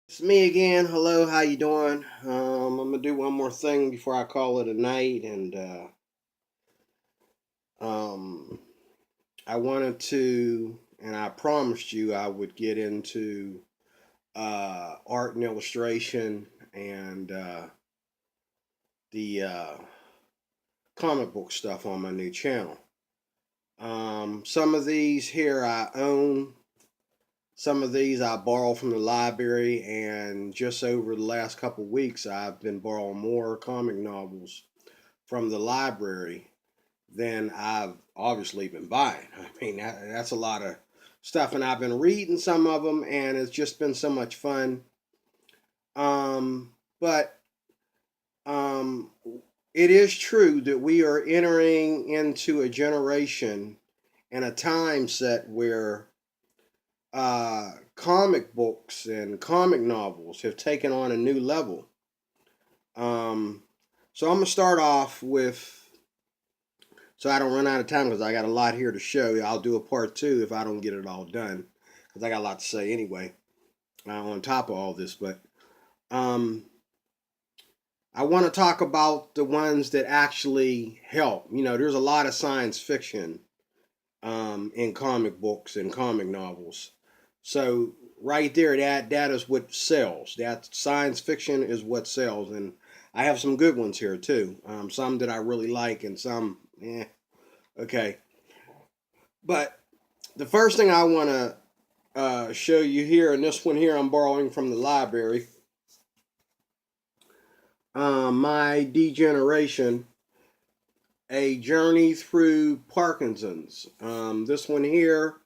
It's me again. Hello, how you doing? I'm gonna do one more thing before I call it a night, and um, I wanted to, and I promised you I would get into art and illustration and the comic book stuff on my new channel. Some of these here I own. Some of these I borrow from the library, and just over the last couple weeks, I've been borrowing more comic novels from the library than I've obviously been buying. I mean, that's a lot of stuff, and I've been reading some of them, and it's just been so much fun. But um, it is true that we are entering into a generation and a time set where comic books and comic novels have taken on a new level. Um, so I'm gonna start off with, so I don't run out of time because I got a lot here to show. I'll do a part two if I don't get it all done because I got a lot to say anyway. On top of all this, but um, I want to talk about the ones that actually help. There's a lot of science fiction in comic books and comic novels. So right there, that is what sells. That science fiction is what sells, and I have some good ones here too. Some that I really like, and some, okay. But the first thing I want to show you here, and this one here I'm borrowing from the library. My Degeneration, A Journey Through Parkinsons. This one here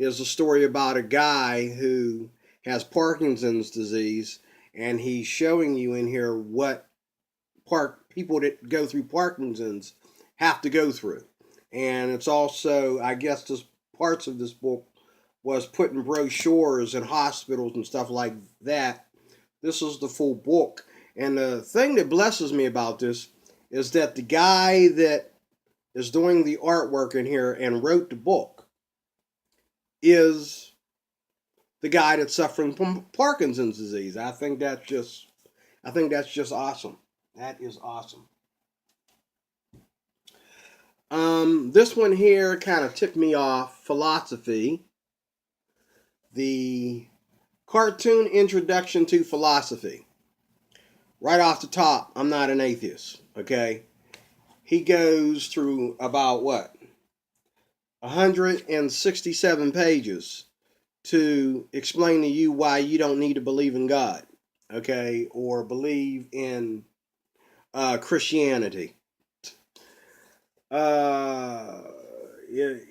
is a story about a guy who has Parkinson's disease, and he's showing you in here what people that go through Parkinson's have to go through. And it's also, I guess, this parts of this book was put in brochures in hospitals and stuff like that. This is the full book. And the thing that blesses me about this is that the guy that is doing the artwork in here and wrote the book is the guy that's suffering from Parkinson's disease. I think that's just awesome. That is awesome. This one here kind of ticked me off. Philosophy, the cartoon introduction to philosophy. Right off the top, I'm not an atheist. Okay, he goes through about what 167 pages to explain to you why you don't need to believe in God, okay, or believe in Christianity. Uh, if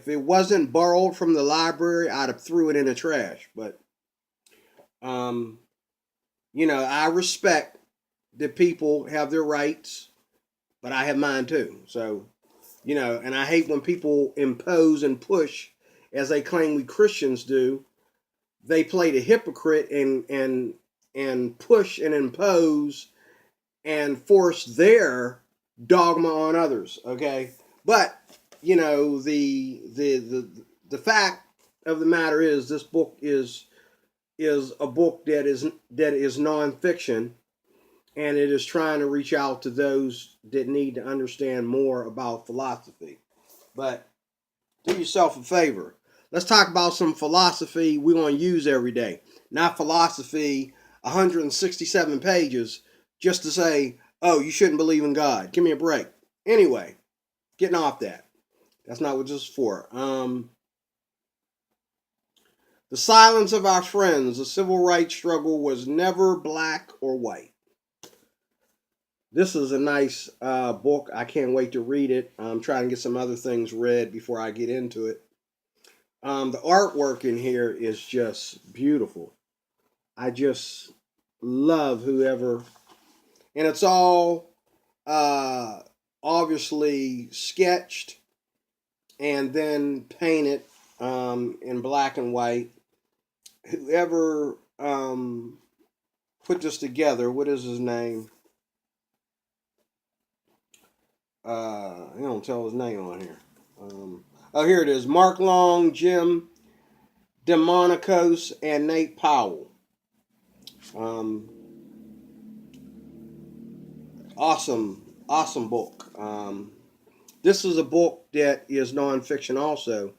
it wasn't borrowed from the library, I'd have threw it in the trash. But um, I respect that people have their rights, but I have mine too. So and I hate when people impose and push, as they claim we Christians do. They play the hypocrite and push and impose and force their dogma on others. Okay, but the fact of the matter is this book is a book that is nonfiction, and it is trying to reach out to those that need to understand more about philosophy. But do yourself a favor. Let's talk about some philosophy we're going to use every day. Not philosophy 167 pages just to say, oh, you shouldn't believe in God. Give me a break. Anyway, getting off that. That's not what this is for. The silence of our friends. The civil rights struggle was never black or white. This is a nice book. I can't wait to read it. I'm trying to get some other things read before I get into it. The artwork in here is just beautiful. I just love whoever, and it's all uh, obviously sketched and then painted in black and white. Whoever put this together, what is his name? He don't tell his name on here. Oh, here it is. Mark Long, Jim Demonicos and Nate Powell. Awesome book. This is a book that is nonfiction also,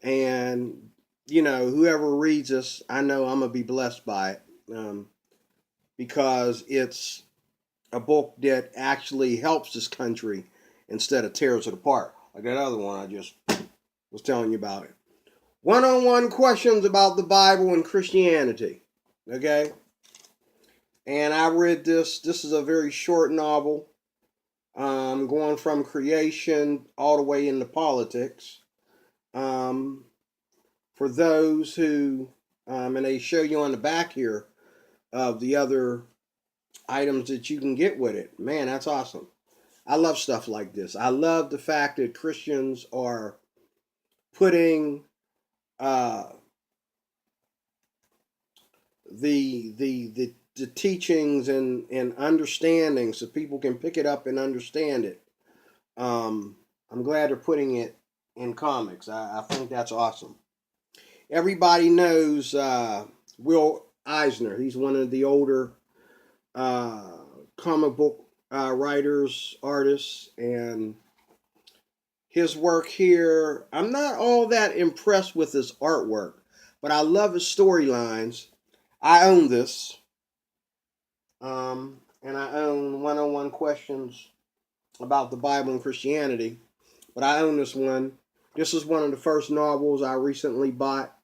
and whoever reads this, I know I'm gonna be blessed by it, because it's a book that actually helps this country instead of tears it apart, like that other one I just was telling you about. It. One-on-one questions about the Bible and Christianity. Okay? And I read this. This is a very short novel, going from creation all the way into politics. For those who, and they show you on the back here of the other items that you can get with it. Man, that's awesome. I love stuff like this. I love the fact that Christians are putting the teachings and understanding so people can pick it up and understand it. I'm glad they're putting it in comics. I think that's awesome. Everybody knows Will Eisner. He's one of the older comic book writers, artists, and his work here, I'm not all that impressed with his artwork, but I love his storylines. I own this. And I own one-on-one questions about the Bible and Christianity. But I own this one. This is one of the first novels I recently bought.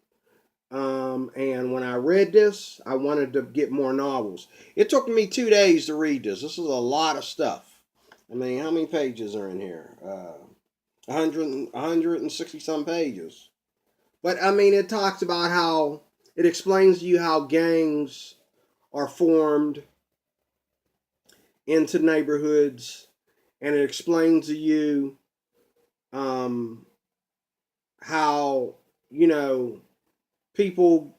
And when I read this, I wanted to get more novels. It took me 2 days to read this. This is a lot of stuff. I mean, how many pages are in here? 160 some pages. But I mean, it talks about how, it explains to you how gangs are formed into neighborhoods, and it explains to you how, people,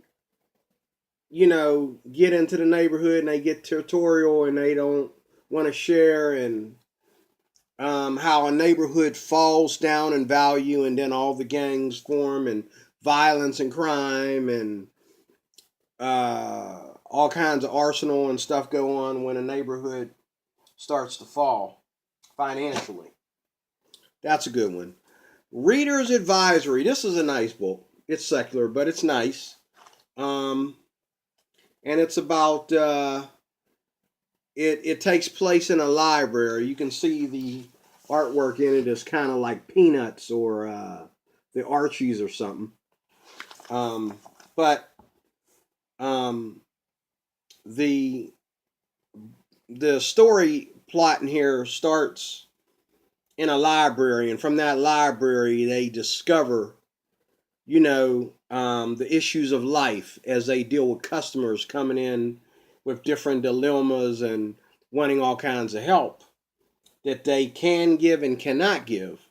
get into the neighborhood and they get territorial and they don't want to share, and how a neighborhood falls down in value, and then all the gangs form, and violence and crime and all kinds of arsenal and stuff go on when a neighborhood starts to fall financially. That's a good one. Reader's Advisory. This is a nice book. It's secular, but it's nice. And it's about, it takes place in a library. You can see the artwork in it is kind of like Peanuts or the Archies or something. But the story plot in here starts in a library, and from that library they discover, the issues of life as they deal with customers coming in with different dilemmas and wanting all kinds of help that they can give and cannot give.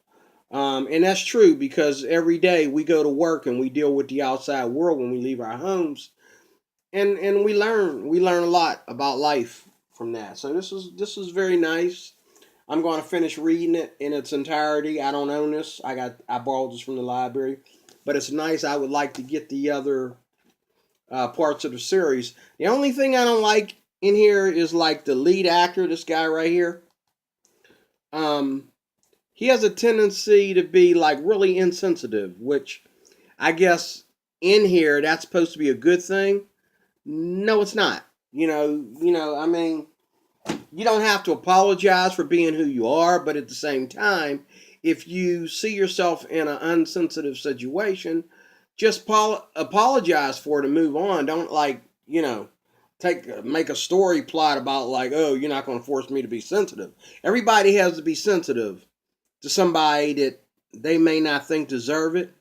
And that's true, because every day we go to work and we deal with the outside world when we leave our homes, and we learn a lot about life from that. So this is very nice. I'm going to finish reading it in its entirety. I don't own this. I borrowed this from the library, but it's nice. I would like to get the other parts of the series. The only thing I don't like in here is like the lead actor, this guy right here. He has a tendency to be like really insensitive, which I guess in here that's supposed to be a good thing. No, it's not. I mean, you don't have to apologize for being who you are, but at the same time, if you see yourself in an unsensitive situation, just apologize for it and move on. Don't make a story plot about like, oh, you're not going to force me to be sensitive. Everybody has to be sensitive to somebody that they may not think deserve it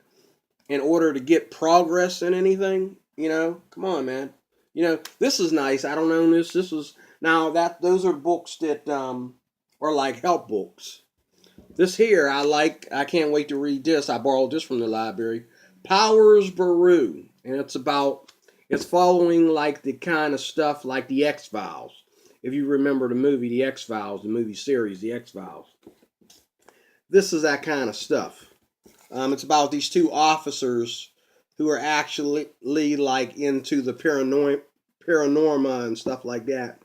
in order to get progress in anything. Come on, man. This is nice. I don't own this. Those are books that are like help books. This here, I like. I can't wait to read this. I borrowed this from the library. Powers Baru, and it's following like the kind of stuff like the X-Files. If you remember the movie, the X-Files, the movie series, the X-Files. This is that kind of stuff. It's about these two officers who are actually like into the paranorma and stuff like that,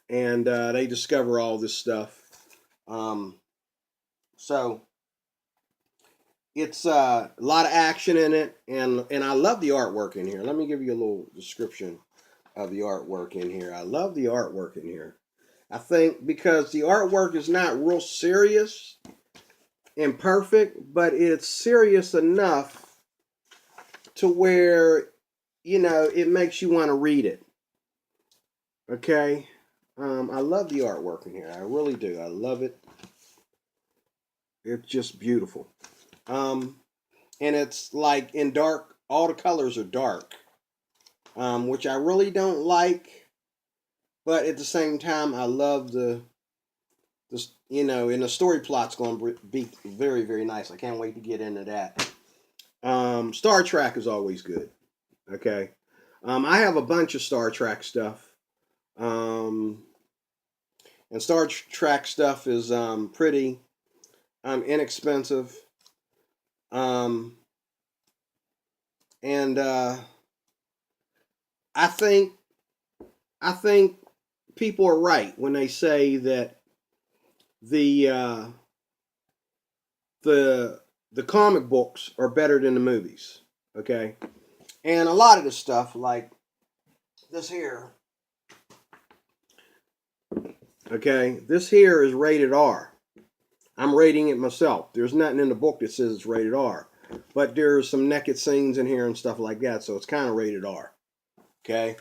and they discover all this stuff. So it's a lot of action in it, and I love the artwork in here. Let me give you a little description of the artwork in here. I love the artwork in here. I think because the artwork is not real serious and perfect, but it's serious enough to where, it makes you want to read it. Okay? I love the artwork in here. I really do. I love it. It's just beautiful. And it's like in dark, all the colors are dark, which I really don't like. But at the same time, I love the and the story plot's going to be very, very nice. I can't wait to get into that. Star Trek is always good. Okay. I have a bunch of Star Trek stuff. And Star Trek stuff is pretty inexpensive. And I think people are right when they say that the comic books are better than the movies. Okay, and a lot of the stuff like this here. Okay, this here is rated R. I'm rating it myself. There's nothing in the book that says it's rated R, but there's some naked scenes in here and stuff like that, so it's kind of rated R. Okay.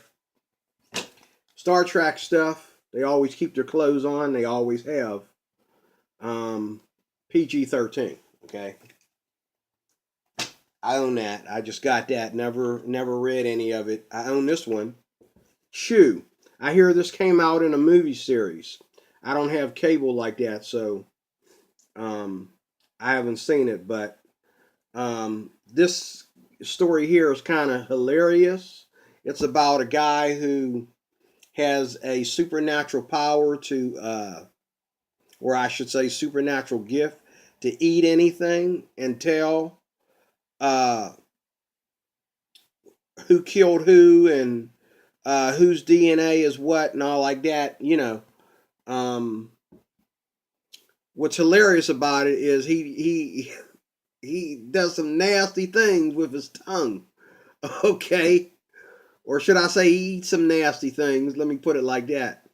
Star Trek stuff, they always keep their clothes on. They always have. PG-13. Okay. I own that. I just got that. Never read any of it. I own this one. Shoo. I hear this came out in a movie series. I don't have cable like that, so I haven't seen it. But this story here is kind of hilarious. It's about a guy who has a supernatural power to, or I should say supernatural gift to eat anything and tell who killed who and whose DNA is what and all like that. What's hilarious about it is he does some nasty things with his tongue. Okay. Or should I say he eats some nasty things, let me put it like that,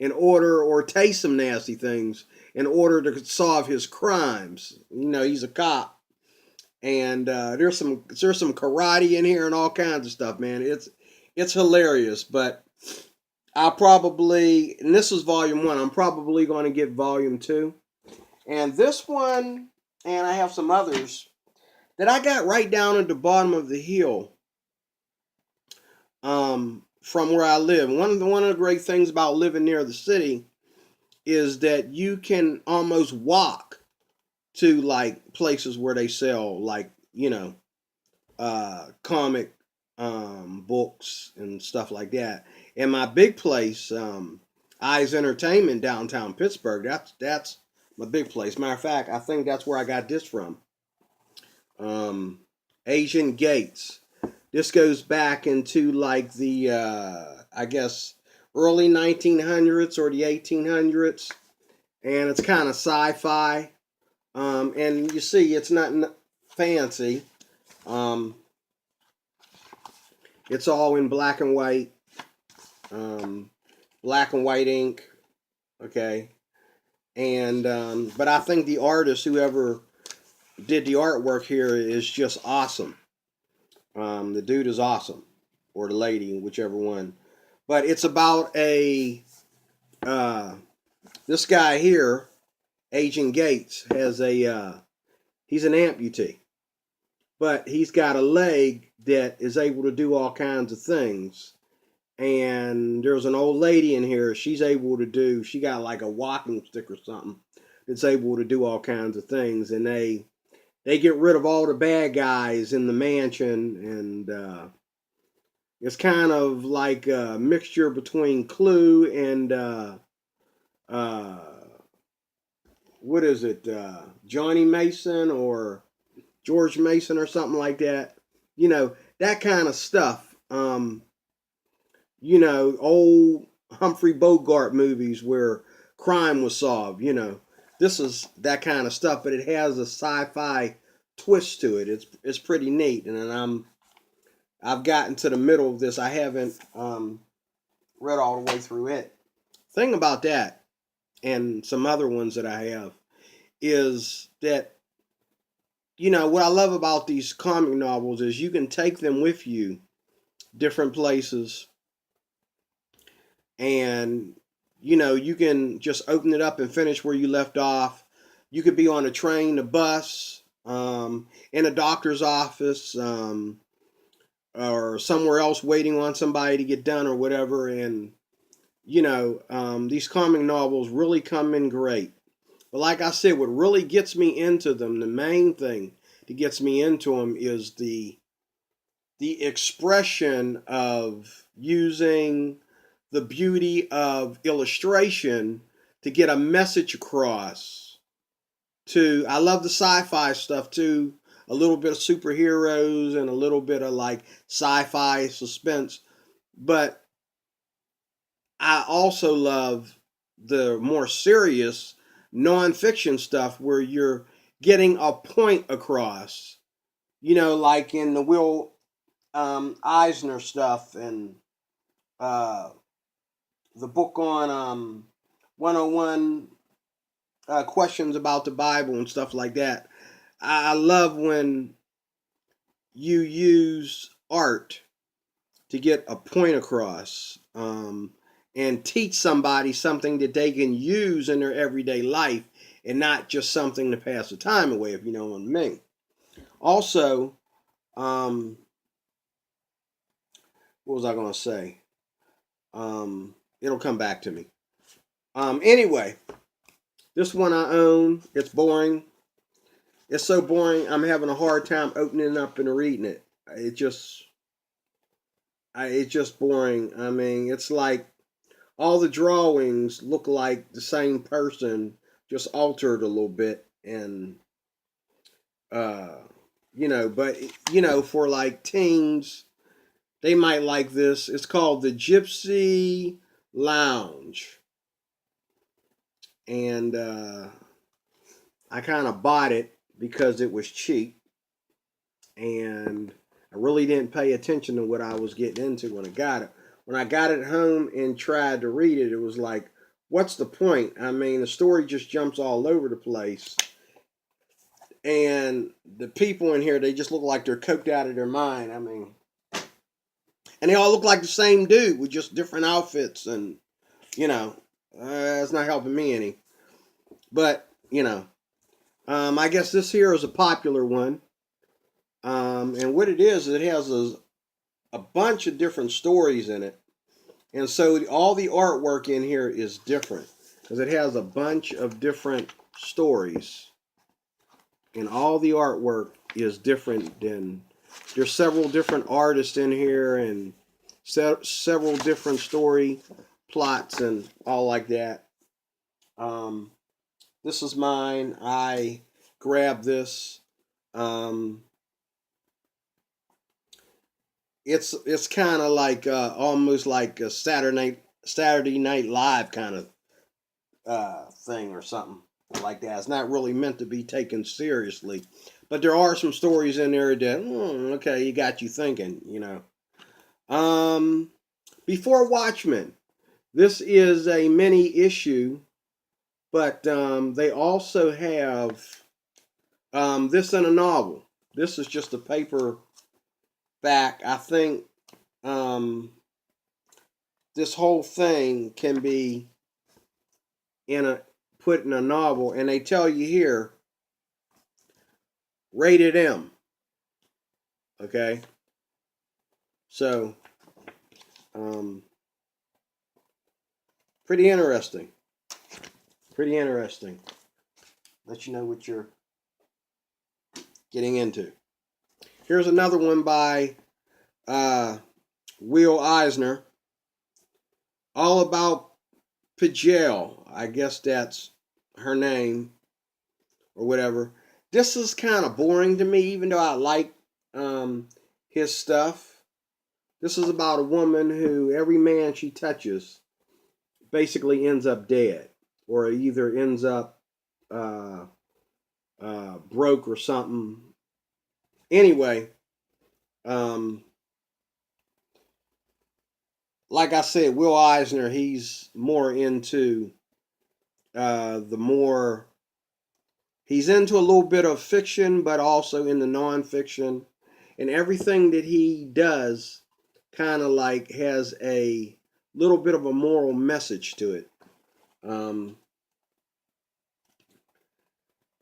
or taste some nasty things in order to solve his crimes. He's a cop. And there's some karate in here and all kinds of stuff, man. It's hilarious, but and this is volume 1. I'm probably going to get volume 2. And this one, and I have some others that I got right down at the bottom of the hill. From where I live. One of the great things about living near the city is that you can almost walk to like places where they sell like comic books and stuff like that. And my big place, Eyes Entertainment downtown Pittsburgh. That's my big place. Matter of fact, I think that's where I got this from. Asian Gates. This goes back into like the, I guess, early 1900s or the 1800s. And it's kind of sci-fi. And you see, it's not fancy. It's all in black and white. Black and white ink. Okay. And, but I think the artist, whoever did the artwork here, is just awesome. The dude is awesome, or the lady, whichever one. But it's about this guy here, Agent Gates, has he's an amputee, but he's got a leg that is able to do all kinds of things. And there's an old lady in here. She got like a walking stick or something that's able to do all kinds of things. And they get rid of all the bad guys in the mansion, and it's kind of like a mixture between Clue and what is it, Johnny Mason or George Mason or something like that. that kind of stuff. Old Humphrey Bogart movies where crime was solved. This is that kind of stuff, but it has a sci-fi twist to it. It's pretty neat, and then I've gotten to the middle of this. I haven't read all the way through it. Thing about that, and some other ones that I have, is that what I love about these comic novels is you can take them with you different places, and you can just open it up and finish where you left off. You could be on a train, a bus, in a doctor's office, or somewhere else waiting on somebody to get done or whatever. And these comic novels really come in great. But like I said, what really gets me into them, the main thing that gets me into them, is the expression of using the beauty of illustration to get a message across. I love the sci-fi stuff too, a little bit of superheroes and a little bit of like sci-fi suspense, but I also love the more serious nonfiction stuff where you're getting a point across. Like in the Will Eisner stuff, and the book on 101 questions about the Bible and stuff like that. I love when you use art to get a point across, and teach somebody something that they can use in their everyday life, and not just something to pass the time away, if you know what I mean. Also, what was I going to say? It'll come back to me. Anyway, this one I own. It's boring. It's so boring, I'm having a hard time opening it up and reading it. It's just boring. I mean, it's like all the drawings look like the same person, just altered a little bit, and but for like teens, they might like this. It's called the Gypsy Lounge, and I kind of bought it because it was cheap, and I really didn't pay attention to what I was getting into when I got it. When I got it home and tried to read it, it was like, what's the point? I mean, the story just jumps all over the place. And the people in here, they just look like they're coked out of their mind. I mean, and they all look like the same dude with just different outfits. And, it's not helping me any. But, I guess this here is a popular one. And what it is, it has a bunch of different stories in it. And so all the artwork in here is different because it has a bunch of different stories. And all the artwork is different. There's several different artists in here, and several different story plots and all like that. This is mine. I grabbed this. It's kind of like almost like a Saturday Night Live kind of thing or something like that. It's not really meant to be taken seriously, but there are some stories in there that okay, you got you thinking. Before Watchmen, this is a mini issue, but they also have this in a novel. This is just a paper back. I think this whole thing can be put in a novel, and they tell you here, rated M. Okay, so pretty interesting. Pretty interesting. Let you know what you're getting into. Here's another one by Will Eisner. All about Patchell. I guess that's her name or whatever. This is kind of boring to me, even though I like his stuff. This is about a woman who every man she touches basically ends up dead, or either ends up broke or something. Anyway, like I said, Will Eisner, he's more into the more, he's into a little bit of fiction, but also in the nonfiction. And everything that he does kind of like has a little bit of a moral message to it. And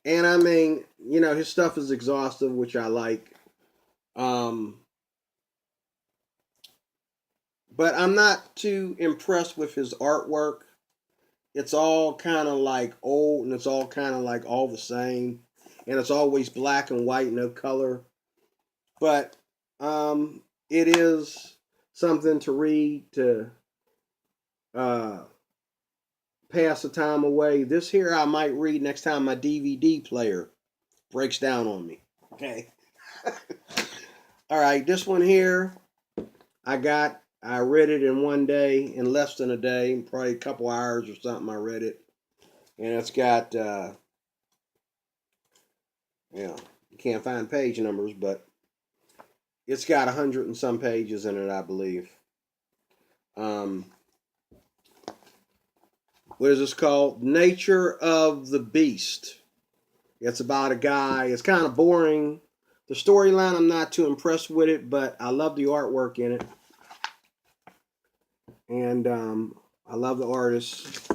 I mean, his stuff is exhaustive, which I like. But I'm not too impressed with his artwork. It's all kind of like old, and it's all kind of like all the same. And it's always black and white, no color. But it is something to read, to pass the time away. This here I might read next time my DVD player breaks down on me. Okay. All right, this one here, I read it in one day, in less than a day, probably a couple hours or something. I read it, and it's got, you can't find page numbers, but it's got 100 and some pages in it, I believe. What is this called? Nature of the Beast. It's about a guy. It's kind of boring. The storyline, I'm not too impressed with it, but I love the artwork in it. And I love the artist.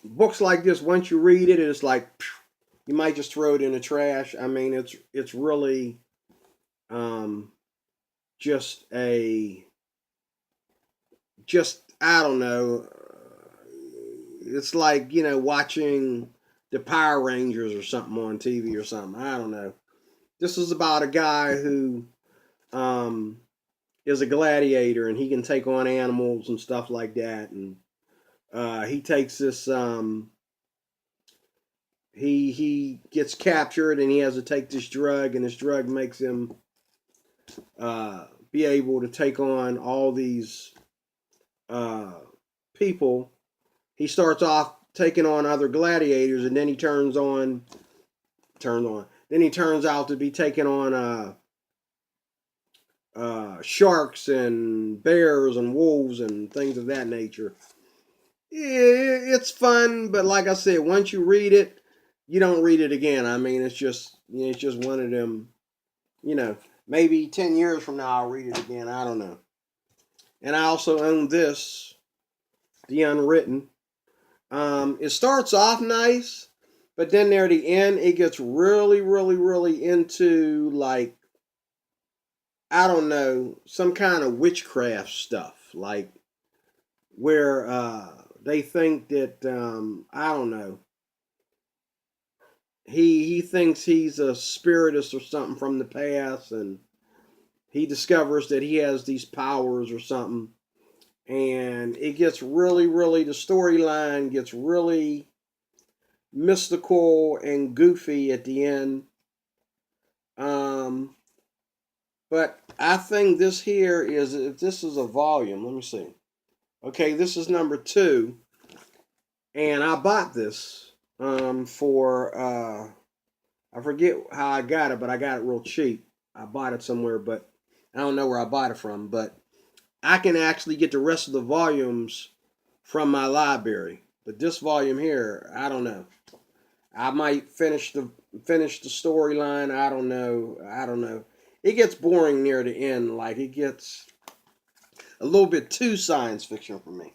Books like this, once you read it, it's like you might just throw it in the trash. I mean, it's really just I don't know. It's like watching the Power Rangers or something on TV or something. I don't know. This is about a guy who is a gladiator, and he can take on animals and stuff like that. And he takes this. He gets captured, and he has to take this drug, and this drug makes him be able to take on all these people. He starts off taking on other gladiators, and then he turns out to be taking on sharks and bears and wolves and things of that nature. It's fun, but like I said, once you read it, you don't read it again. I mean, it's just one of them. Maybe 10 years from now I'll read it again. I don't know. And I also own this, the Unwritten. It starts off nice, but then near the end, it gets really, really, really into, like, I don't know, some kind of witchcraft stuff, like where they think that I don't know. He thinks he's a spiritist or something from the past, and he discovers that he has these powers or something. And it gets really, really, the storyline gets really mystical and goofy at the end. But I think this here is, if this is a volume, let me see. Okay, this is number 2. And I bought this for, I forget how I got it, but I got it real cheap. I bought it somewhere, but I don't know where I bought it from. But I can actually get the rest of the volumes from my library. But this volume here, I don't know. I might finish the storyline. I don't know. It gets boring near the end. Like, it gets a little bit too science fiction for me.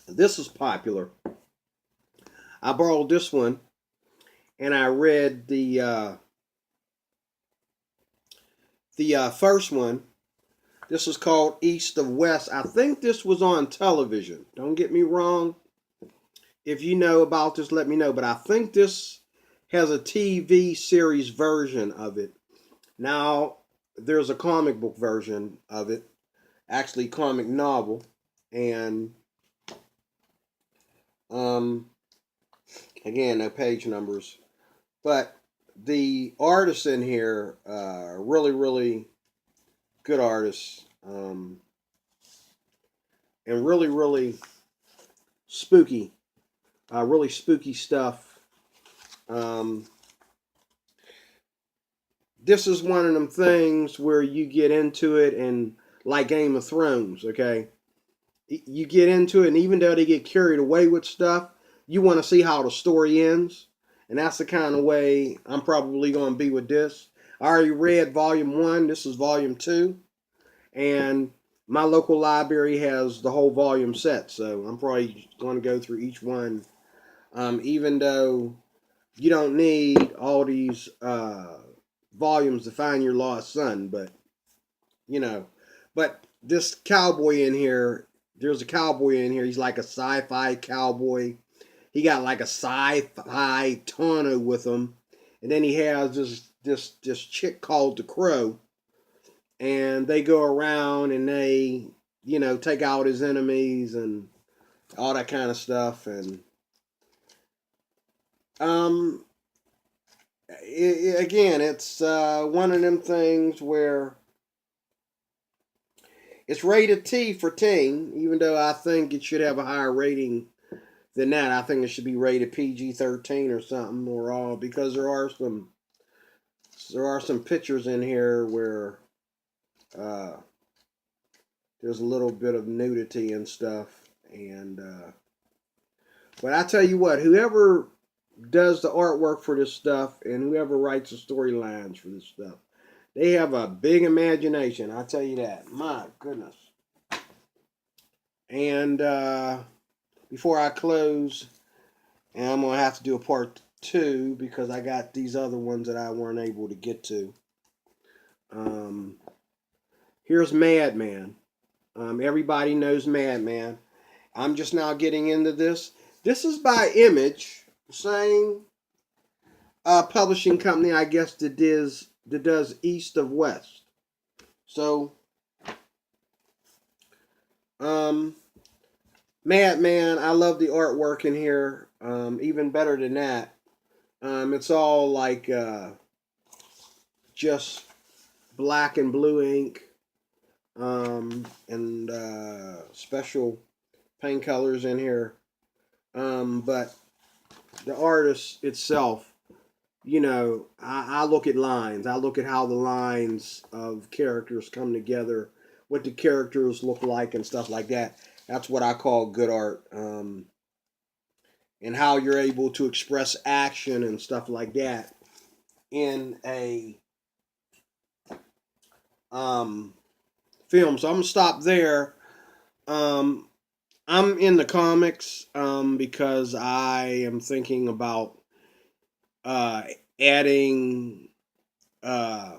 This is popular. I borrowed this one, and I read the first one. This is called East of West. I think this was on television. Don't get me wrong. If you know about this, let me know. But I think this has a TV series version of it. Now, there's a comic book version of it. Actually, comic novel. And Um, Again, no page numbers, but the artists in here are really, really good artists, and really, spooky, really spooky stuff. Um, this is one of them things where you get into it and like Game of Thrones, okay? You get into it, and even though they get carried away with stuff, you want to see how the story ends. And that's the kind of way I'm probably going to be with this. I already read volume one. This is volume two. And my local library has the whole volume set. So I'm probably going to go through each one. Even though you don't need all these volumes to find your lost son. But, you know, but this cowboy in here, there's a cowboy in here. He's like a sci-fi cowboy. He got like a sci-fi tonneau with him, and then he has this chick called the Crow, and they go around and they take out his enemies and all that kind of stuff. And um, again, it's one of them things where it's rated T for teen, even though I think it should have a higher rating than that. I think it should be rated PG-13 or something, or all, because there are some pictures in here where uh, there's a little bit of nudity and stuff. And but I tell you what, whoever does the artwork for this stuff and whoever writes the storylines for this stuff, they have a big imagination. I tell you that. My goodness. And before I close, and I'm gonna have to do a part two because I got these other ones that I weren't able to get to. Um, Here's Madman. Everybody knows Madman. I'm just now getting into this. This is by Image, same publishing company, I guess, that does East of West. So, um, Madman, I love the artwork in here. Even better than that, it's all like just black and blue ink, and special paint colors in here. But the artist itself, I look at lines. I look at how the lines of characters come together, what the characters look like, and stuff like that. That's what I call good art. And how you're able to express action and stuff like that in a film. So I'm gonna stop there. Um, I'm in the comics because I am thinking about uh, adding uh,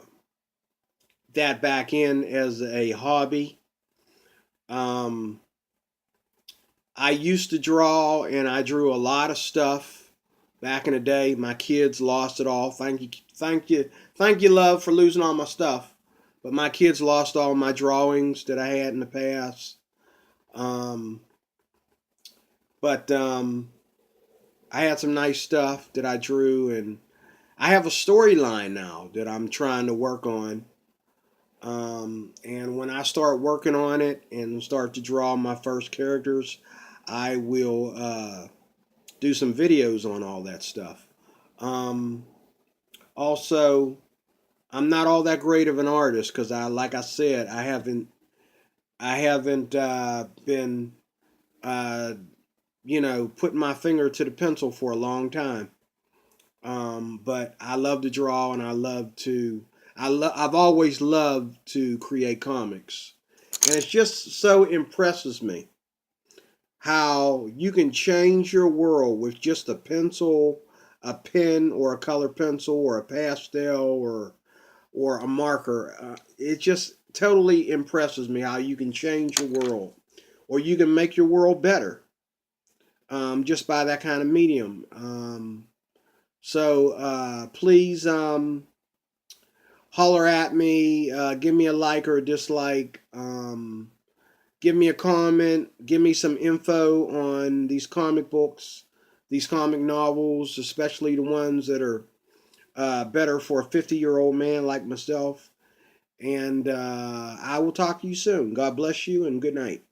that back in as a hobby. Um, I used to draw, and I drew a lot of stuff back in the day. My kids lost it all. Thank you, love, for losing all my stuff. But my kids lost all my drawings that I had in the past. Um, but I had some nice stuff that I drew, and I have a storyline now that I'm trying to work on. And when I start working on it and start to draw my first characters, I will do some videos on all that stuff. Um, Also, I'm not all that great of an artist because like I said, I haven't been, uh, putting my finger to the pencil for a long time. But I love to draw, and I've always loved to create comics, and it just so impresses me how you can change your world with just a pencil, a pen, or a color pencil, or a pastel, or a marker. It just totally impresses me how you can change your world, or you can make your world better, just by that kind of medium. So please, holler at me, give me a like or a dislike. Give me a comment. Give me some info on these comic books, these comic novels, especially the ones that are better for a 50-year-old man like myself. And I will talk to you soon. God bless you and good night.